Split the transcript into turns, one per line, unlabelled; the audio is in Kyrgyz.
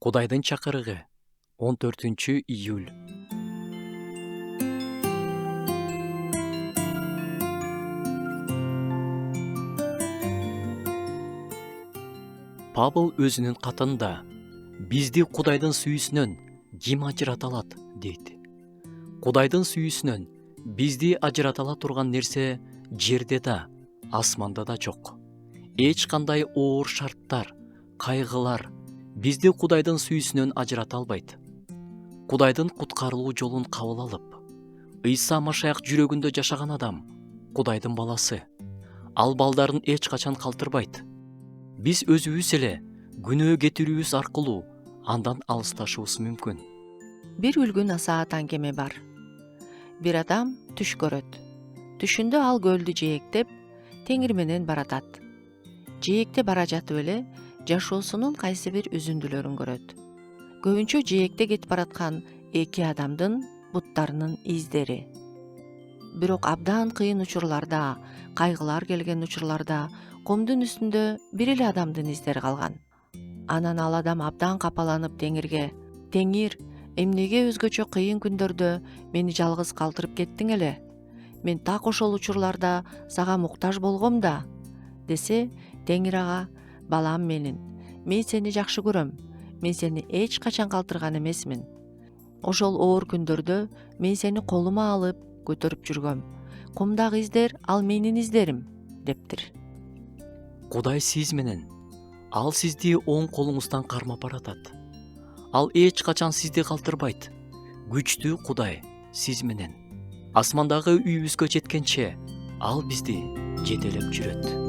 Кудайдын чакырыгы 14-июль. Павыл өзүнүн катында бизди Кудайдын сүйүүсүнөн ким ажырата алат дейт. Кудайдын сүйүүсүнөн бизди ажырата ала турган нерсе жерде да, асманда да жок. Эч кандай оор шарттар, кайгылар бизди Кудайдын сүйүүсүнөн ажырата албайт. Кудайдын куткарылуу жолун кабыл алып, Ыйса Машаяк жүрөгүндө жашаган адам Кудайдын баласы. Ал балдарын эч качан калтырбайт. Биз өзүбүз эле күнөө кетирүүбүз аркылуу андан алысташыбыз мүмкүн.
Бир үлгүн асаат аңгеме бар. Бир адам түш көрөт. Түшүндө ал көлдү жээктеп, теңир менен баратат. Жээкте бара жатып эле жашоосунун кайсы бир үзүндүлөрүн көрөт. Көбүнчө жээкте кетип бараткан эки адамдын буттарынын издери. Бирок абдан кыйын учурларда, кайгылар келген учурларда комдун үстүндө бир эле адамдын издери калган. Анан ал адам абдан капаланып теңирге: "Теңир, эмнеге өзгөчө кыйын күндөрдө мени жалгыз калтырып кеттиң эле? Мен так ошол учурларда сага муктаж болгом да" десе, Теңир ага: "Балам менин, мен сени жакшы көрөм. Мен сени эч качан калтырган эмесмин. Ошол оор күндөрдө мен сени колума алып көтөрүп жүргөм. Комдагы издер ал менин издерим" дептир.
Кудай сиз менен. Ал сизди оң колуңуздан кармап баратат. Ал эч качан сизди калтырбайт. Күчтүү Кудай сиз менен. Асмандагы үйүбүзгө жеткенче ал бизди жетелеп жүрөт.